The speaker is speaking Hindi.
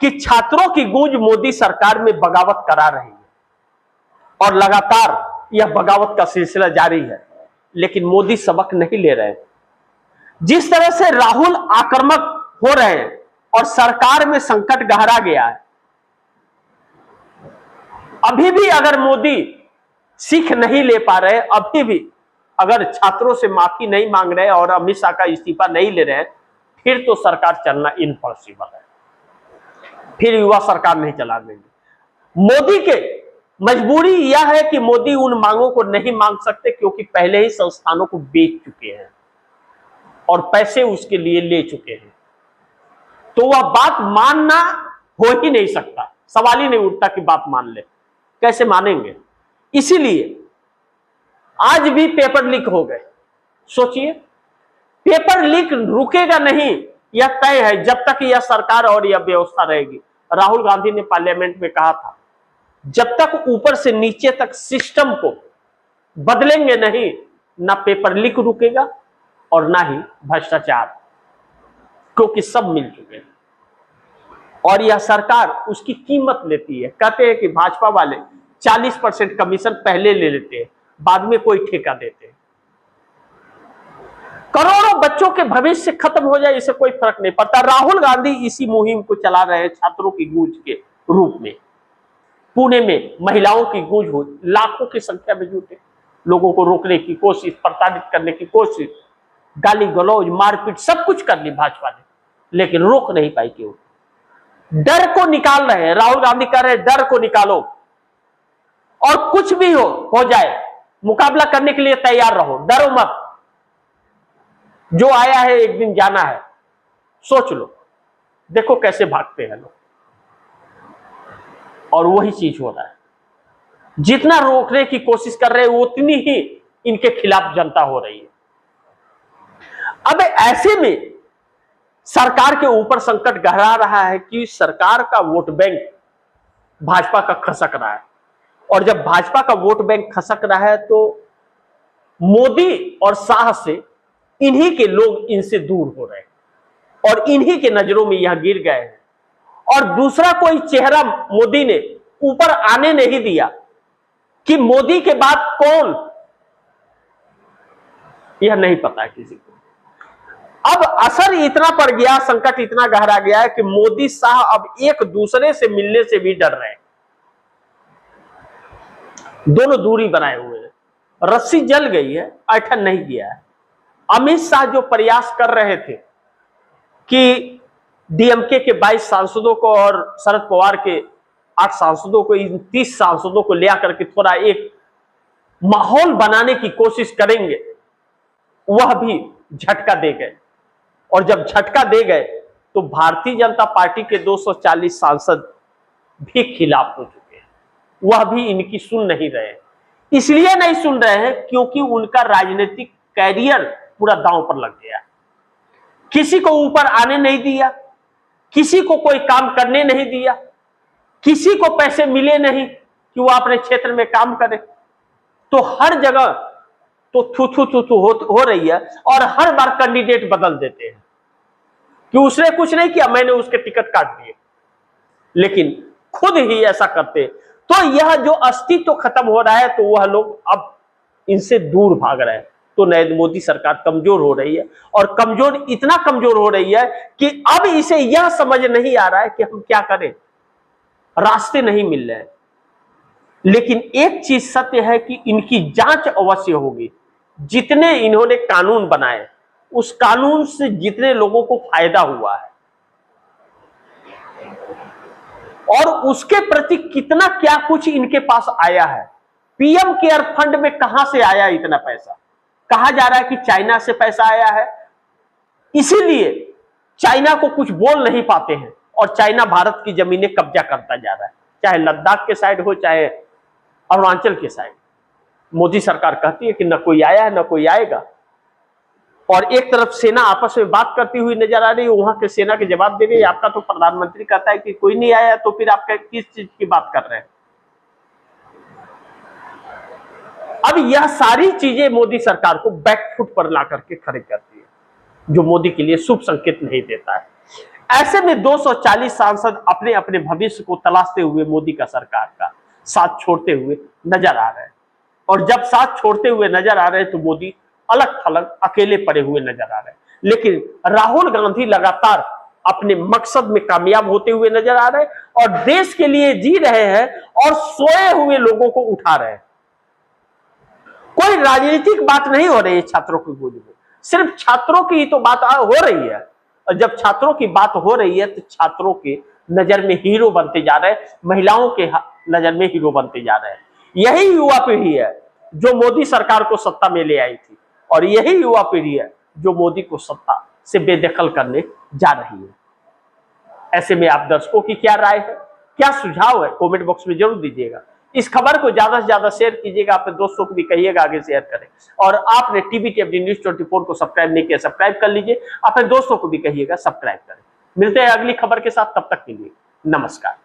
कि छात्रों की गूंज मोदी सरकार में बगावत करा रही है और लगातार यह बगावत का सिलसिला जारी है, लेकिन मोदी सबक नहीं ले रहे। जिस तरह से राहुल आक्रामक हो रहे हैं और सरकार में संकट गहरा गया है, अभी भी अगर मोदी सीख नहीं ले पा रहे, अभी भी अगर छात्रों से माफी नहीं मांग रहे और अमित शाह का इस्तीफा नहीं ले रहे, फिर तो सरकार चलना इम्पॉसिबल है, फिर युवा सरकार नहीं चला देंगे। मोदी के मजबूरी यह है कि मोदी उन मांगों को नहीं मांग सकते क्योंकि पहले ही संस्थानों को बेच चुके हैं और पैसे उसके लिए ले चुके हैं, तो वह बात मानना हो ही नहीं सकता, सवाल ही नहीं उठता कि बात मान ले, कैसे मानेंगे। इसीलिए आज भी पेपर लीक हो गए। सोचिए, पेपर लीक रुकेगा नहीं, यह तय है जब तक यह सरकार और यह व्यवस्था रहेगी। राहुल गांधी ने पार्लियामेंट में कहा था, जब तक ऊपर से नीचे तक सिस्टम को बदलेंगे नहीं, ना पेपर लीक रुकेगा और ना ही भ्रष्टाचार, क्योंकि सब मिल चुके हैं और यह सरकार उसकी कीमत लेती है। कहते हैं कि भाजपा वाले 40% कमीशन पहले ले लेते हैं, बाद में कोई ठेका देते हैं। करोड़ों बच्चों के भविष्य खत्म हो जाए, इसे कोई फर्क नहीं पड़ता। राहुल गांधी इसी मुहिम को चला रहे हैं छात्रों की गूंज के रूप में। पुणे में महिलाओं की गूंज हो, लाखों की संख्या में जुटे, लोगों को रोकने की कोशिश, प्रताड़ित करने की कोशिश, गाली गलौज, मारपीट, सब कुछ कर ली भाजपा ने, लेकिन रोक नहीं पाई क्यों? डर को निकाल रहे हैं। राहुल गांधी कह रहे हैं डर को निकालो और कुछ भी हो जाए, मुकाबला करने के लिए तैयार रहो, डरो मत। जो आया है एक दिन जाना है, सोच लो। देखो कैसे भागते हैं लोग, और वही चीज हो रहा है। जितना रोकने की कोशिश कर रहे हैं, उतनी ही इनके खिलाफ जनता हो रही है। अब ऐसे में सरकार के ऊपर संकट गहरा रहा है कि सरकार का वोट बैंक भाजपा का खसक रहा है, और जब भाजपा का वोट बैंक खसक रहा है तो मोदी और शाह से इन्हीं के लोग इनसे दूर हो रहे हैं और इन्हीं के नजरों में यह गिर गए हैं। और दूसरा कोई चेहरा मोदी ने ऊपर आने नहीं दिया कि मोदी के बाद कौन, यह नहीं पता है किसी को। अब असर इतना पड़ गया, संकट इतना गहरा गया है कि मोदी शाह अब एक दूसरे से मिलने से भी डर रहे हैं। दोनों दूरी बनाए हुए हैं, रस्सी जल गई है, ऐठन नहीं किया है। अमित शाह जो प्रयास कर रहे थे कि डीएमके के 22 सांसदों को और शरद पवार के 8 सांसदों को, इन 30 सांसदों को ले आकर के थोड़ा एक माहौल बनाने की कोशिश करेंगे, वह भी झटका दे गए। और जब झटका दे गए तो भारतीय जनता पार्टी के 240 सांसद भी खिलाफ हो चुके हैं, वह भी इनकी सुन नहीं रहे। इसलिए नहीं सुन रहे हैं क्योंकि उनका राजनीतिक कैरियर पूरा दांव पर लग गया। किसी को ऊपर आने नहीं दिया, किसी को कोई काम करने नहीं दिया, किसी को पैसे मिले नहीं कि वो अपने क्षेत्र में काम करे, तो हर जगह तो थू थू थू थू हो रही है। और हर बार कैंडिडेट बदल देते हैं कि उसने कुछ नहीं किया, मैंने उसके टिकट काट दिए, लेकिन खुद ही ऐसा करते। तो यह जो अस्तित्व खत्म हो रहा है, तो वह लोग अब इनसे दूर भाग रहे हैं। तो नरेंद्र मोदी सरकार कमजोर हो रही है, और कमजोर इतना कमजोर हो रही है कि अब इसे यह समझ नहीं आ रहा है कि हम क्या करें, रास्ते नहीं मिल रहे हैं। लेकिन एक चीज सत्य है कि इनकी जांच अवश्य होगी। जितने इन्होंने कानून बनाए, उस कानून से जितने लोगों को फायदा हुआ है और उसके प्रति कितना क्या कुछ इनके पास आया है। पीएम केयर फंड में कहां से आया इतना पैसा? कहा जा रहा है कि चाइना से पैसा आया है, इसीलिए चाइना को कुछ बोल नहीं पाते हैं और चाइना भारत की जमीनें कब्जा करता जा रहा है, चाहे लद्दाख के साइड हो, चाहे अरुणाचल के साइड। मोदी सरकार कहती है कि न कोई आया है न कोई आएगा, और एक तरफ सेना आपस में बात करती हुई नजर आ रही है, वहां के सेना के जवाब दे रही है। आपका तो प्रधानमंत्री कहता है कि कोई नहीं आया, तो फिर आप किस चीज की बात कर रहे हैं? अब यह सारी चीजें मोदी सरकार को बैकफुट पर ला करके खड़े करती है, जो मोदी के लिए शुभ संकेत नहीं देता है। ऐसे में 240 सांसद अपने अपने भविष्य को तलाशते हुए मोदी का सरकार का साथ छोड़ते हुए नजर आ रहे हैं। और जब साथ छोड़ते हुए नजर आ रहे हैं तो मोदी अलग थलग अकेले पड़े हुए नजर आ रहे हैं। लेकिन राहुल गांधी लगातार अपने मकसद में कामयाब होते हुए नजर आ रहे हैं और देश के लिए जी रहे हैं और सोए हुए लोगों को उठा रहे हैं। कोई राजनीतिक बात नहीं हो रही है छात्रों की गोद में, सिर्फ छात्रों की ही तो बात हो रही है। और जब छात्रों की बात हो रही है तो छात्रों के नजर में हीरो बनते जा रहे हैं, महिलाओं के नजर में हीरो बनते जा रहे हैं। यही युवा पीढ़ी है जो मोदी सरकार को सत्ता में ले आई थी और यही युवा पीढ़ी है जो मोदी को सत्ता से बेदखल करने जा रही है। ऐसे में आप दर्शकों की क्या राय है, क्या सुझाव है, कमेंट बॉक्स में जरूर दीजिएगा। इस खबर को ज्यादा से ज्यादा शेयर कीजिएगा, अपने दोस्तों को भी कहिएगा आगे शेयर करें। और आपने टीवी न्यूज़ 24 को सब्सक्राइब नहीं किया, सब्सक्राइब कर लीजिए, अपने दोस्तों को भी कहिएगा सब्सक्राइब करें। मिलते हैं अगली खबर के साथ, तब तक के लिए नमस्कार।